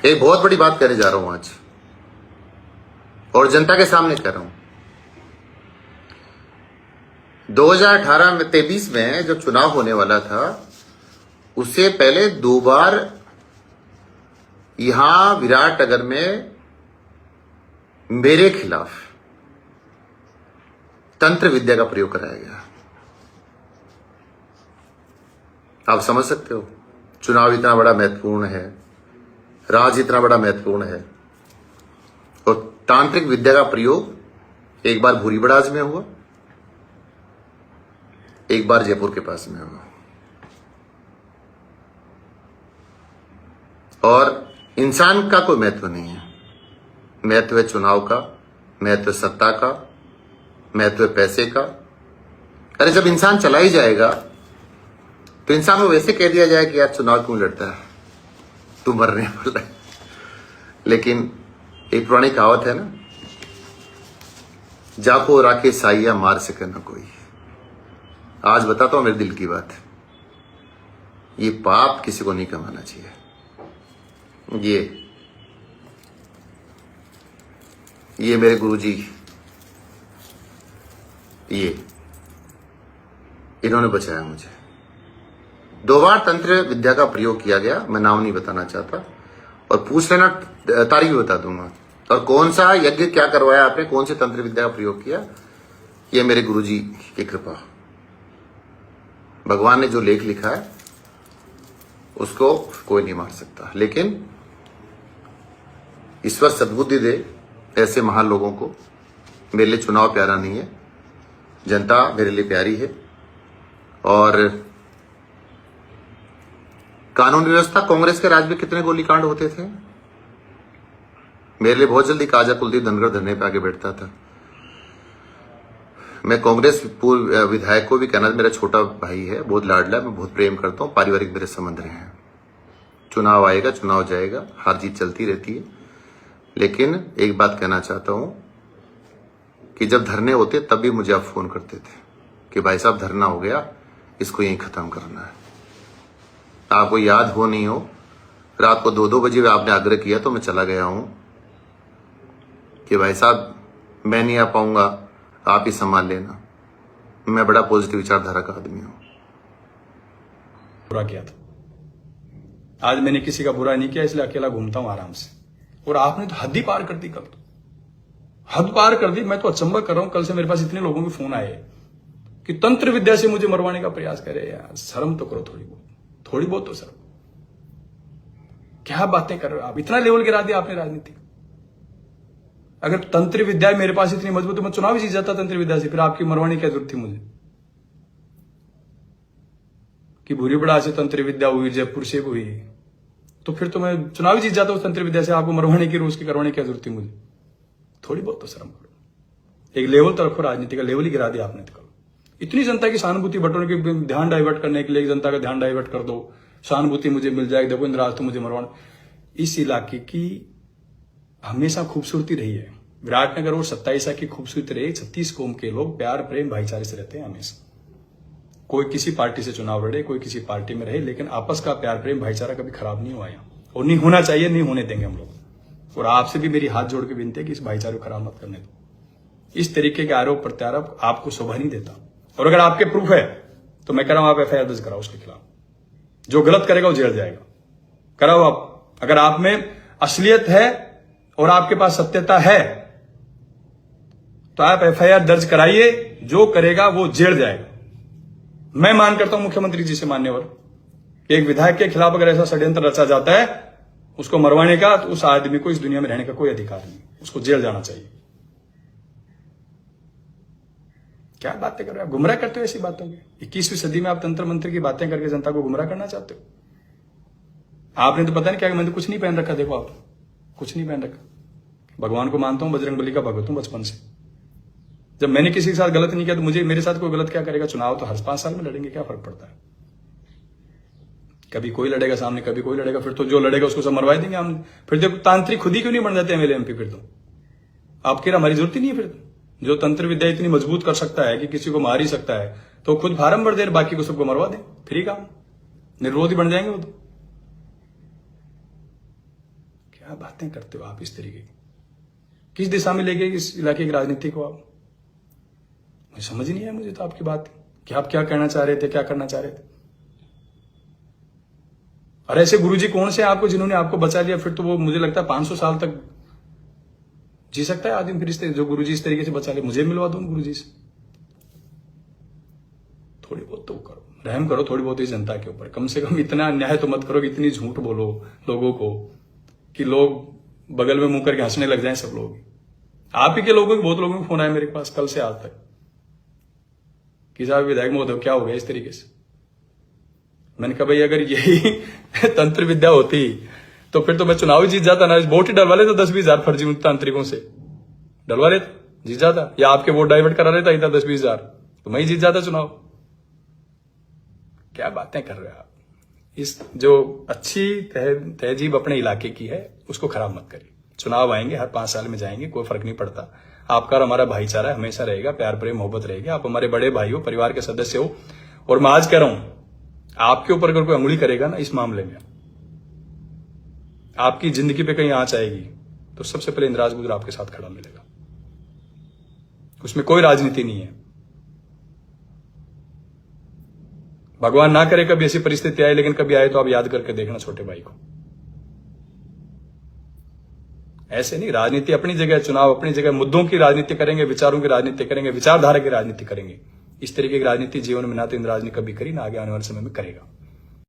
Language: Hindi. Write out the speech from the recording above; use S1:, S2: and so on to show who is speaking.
S1: एक बहुत बड़ी बात कहने जा रहा हूं आज और जनता के सामने कह रहा हूं। 2018 में 23 में जब चुनाव होने वाला था, उससे पहले 2 बार यहां विराटनगर में मेरे खिलाफ तंत्र विद्या का प्रयोग कराया गया। आप समझ सकते हो, चुनाव इतना बड़ा महत्वपूर्ण है, राज इतना बड़ा महत्वपूर्ण है, और तांत्रिक विद्या का प्रयोग एक बार भूरी बड़ाज में हुआ, एक बार जयपुर के पास में हुआ। और इंसान का कोई महत्व नहीं है। महत्व है चुनाव का, महत्व सत्ता का, महत्व पैसे का। अरे जब इंसान चला ही जाएगा तो इंसान को वैसे कह दिया जाए कि यार चुनाव क्यों लड़ता है, तू मरने वाला है। लेकिन एक पुरानी कहावत है ना, जाको राखे साइया मार सके ना कोई। आज बताता हूं मेरे दिल की बात। ये पाप किसी को नहीं कमाना चाहिए। ये मेरे गुरुजी, इन्होंने बचाया मुझे। 2 बार तंत्र विद्या का प्रयोग किया गया, मैं नाम नहीं बताना चाहता, और पूछ लेना, तारीख बता दूंगा। और कौन सा यज्ञ क्या करवाया आपने, कौन से तंत्र विद्या का प्रयोग किया, ये मेरे गुरुजी की कृपा। भगवान ने जो लेख लिखा है उसको कोई नहीं मार सकता। लेकिन ईश्वर सद्बुद्धि दे ऐसे महान लोगों को। मेरे लिए चुनाव प्यारा नहीं है, जनता मेरे लिए प्यारी है। और कानून व्यवस्था, कांग्रेस के राज में कितने गोलीकांड होते थे, मेरे लिए बहुत जल्दी काजा कुलदीप धनखड़ धरने पे आके बैठता था। मैं कांग्रेस पूर्व विधायक को भी कहना, मेरा छोटा भाई है, बहुत लाडला है, मैं बहुत प्रेम करता हूं, पारिवारिक मेरे संबंध रहे हैं। चुनाव आएगा, चुनाव जाएगा, हार जीत चलती रहती है। लेकिन एक बात कहना चाहता हूं कि जब धरने होते तब भी मुझे आप फोन करते थे कि भाई साहब धरना हो गया, इसको यहीं खत्म करना है। आपको याद हो नहीं हो, रात को 2-2 बजे आपने आग्रह किया तो मैं चला गया हूं कि भाई साहब मैं नहीं आ पाऊंगा, आप ही संभाल लेना। मैं बड़ा पॉजिटिव विचारधारा का आदमी हूं।
S2: बुरा किया था, आज मैंने किसी का बुरा नहीं किया, इसलिए अकेला घूमता हूं आराम से। और आपने तो हद ही पार कर दी, कल तो हद पार कर दी। मैं तो अचंभा कर रहा हूं, कल से मेरे पास इतने लोगों के फोन आए कि तंत्र विद्या से मुझे मरवाने का प्रयास करे। यार शर्म तो करो, थोड़ी बहुत तो शर्म। क्या बातें कर रहे हो आप, इतना लेवल गिरा दिया आपने राजनीति। अगर तंत्र विद्या मेरे पास इतनी मजबूत, तो मैं चुनाव जीत जाता तंत्र विद्या से। फिर आपकी मरवाने की जरूरत थी मुझे कि भूरी बड़ा से तंत्र विद्या हुई, जयपुर से हुई, तो फिर तो मैं चुनाव जीत जाता उस तंत्र विद्या से। आपको मरवाने की, रोज की करवाने की जरूरत थी मुझे। थोड़ी बहुत तो शर्म करो, एक लेवल तो रखो, राजनीति का लेवल ही गिरा दिया आपने। तो इतनी जनता की सहानुभूति बटोरने के, ध्यान डाइवर्ट करने के लिए जनता का ध्यान डाइवर्ट कर दो, सहानुभूति मुझे मिल जाएगी, देखो इंद्राज तो मुझे मरवाना। इस इलाके की हमेशा खूबसूरती रही है, विराटनगर और 27 की खूबसूरती रही। 36 कौम के लोग प्यार प्रेम भाईचारे से रहते हैं हमेशा। कोई किसी पार्टी से चुनाव लड़े, कोई किसी पार्टी में रहे, लेकिन आपस का प्यार प्रेम भाईचारा कभी खराब नहीं हुआ यहाँ, और नहीं होना चाहिए, नहीं होने देंगे हम लोग। और आपसे भी मेरी हाथ जोड़ के विनती है कि इस भाईचारे को खराब मत करने दो। इस तरीके के आरोप प्रत्यारोप आपको शोभा नहीं देता। और अगर आपके प्रूफ है तो मैं कह रहा हूं, आप FIR दर्ज कराओ उसके खिलाफ। जो गलत करेगा वो जेल जाएगा, कराओ आप। अगर आप में असलियत है और आपके पास सत्यता है तो आप FIR दर्ज कराइए, जो करेगा वो जेल जाएगा। मैं मान करता हूं मुख्यमंत्री जी से मान्यवर कि एक विधायक के खिलाफ अगर ऐसा षड्यंत्र रचा जाता है उसको मरवाने का, तो उस आदमी को इस दुनिया में रहने का कोई अधिकार नहीं, उसको जेल जाना चाहिए। क्या बातें कर रहे हो आप, गुमराह करते हो ऐसी बातों में। 21वीं सदी में आप तंत्र मंत्र की बातें करके जनता को गुमराह करना चाहते हो। आपने तो पता नहीं क्या, मैंने कुछ नहीं पहन रखा, देखो आप कुछ नहीं पहन रखा। भगवान को मानता हूं, बजरंगबली का भगत हूं बचपन से। जब मैंने किसी के साथ गलत नहीं किया तो मुझे, मेरे साथ कोई गलत क्या करेगा। चुनाव तो हर 5 साल में लड़ेंगे, क्या फर्क पड़ता है। कभी कोई लड़ेगा सामने, कभी कोई लड़ेगा, फिर तो जो लड़ेगा उसको सब मरवा देंगे हम। फिर जब तांत्रिक खुद ही क्यों नहीं बन जाते MLA MP, फिर तो आपके हमारी जरूरत ही नहीं है। फिर जो तंत्र विद्या इतनी मजबूत कर सकता है कि किसी को मार ही सकता है, तो खुद फार्म भर दे, बाकी को सबको मरवा दे, फ्री काम, निर्विरोधी बन जाएंगे वो तो। क्या बातें करते हो आप इस तरीके की? किस दिशा में ले गए इस इलाके की राजनीति को आप? मुझे समझ नहीं आया मुझे तो आपकी बात कि आप क्या कहना चाह रहे थे, क्या करना चाह रहे थे। और ऐसे गुरुजी कौन से आपको जिन्होंने आपको बचा लिया? फिर तो वो मुझे लगता है 500 साल तक जी सकता है आदमी। फिर इस जो गुरुजी इस तरीके से बचा ले, मुझे मिलवा दो उन गुरुजी से। थोड़ी बहुत तो करो, रहम करो थोड़ी बहुत इस जनता के ऊपर। कम से कम इतना अन्याय तो मत करो कि इतनी झूठ बोलो लोगों को कि लोग बगल में मुंह करके हंसने लग जाएं सब लोग। आप ही के लोगों के बहुत लोगों के फोन आए मेरे पास कल से आज तक कि साहब विधायक महोदय क्या हो गया इस तरीके से। मैंने कहा भाई अगर यही तंत्र विद्या होती तो फिर तो मैं चुनाव ही जीत जाता ना। वोट ही डलवा लेता 10-20 हजार फर्जी तांत्रिकों से डलवा लेता, जीत जाता। या आपके वोट डाइवर्ट करा लेता इतना 10-20 हजार तो मैं ही जीत जाता चुनाव। क्या बातें कर रहे हो आप? इस जो अच्छी तहजीब अपने इलाके की है उसको खराब मत करिए। चुनाव आएंगे, हर 5 साल में जाएंगे, कोई फर्क नहीं पड़ता। आपका और हमारा भाईचारा हमेशा रहेगा, प्यार प्रेम मोहब्बत रहेगी। आप हमारे बड़े भाई हो, परिवार के सदस्य हो। और मैं आज कह रहा हूं आपके ऊपर अगर कोई अंगुली करेगा ना इस मामले में, आपकी जिंदगी पे कहीं आंच आएगी तो सबसे पहले इंद्राज गुजर आपके साथ खड़ा मिलेगा। उसमें कोई राजनीति नहीं है। भगवान ना करे कभी ऐसी परिस्थिति आए, लेकिन कभी आए तो आप याद करके देखना छोटे भाई को। ऐसे नहीं, राजनीति अपनी जगह, चुनाव अपनी जगह। मुद्दों की राजनीति करेंगे, विचारों की राजनीति करेंगे, विचारधारा की राजनीति करेंगे। इस तरीके की राजनीति जीवन में ना तो इंद्राज ने कभी करी, ना आगे आने वाले समय में करेगा।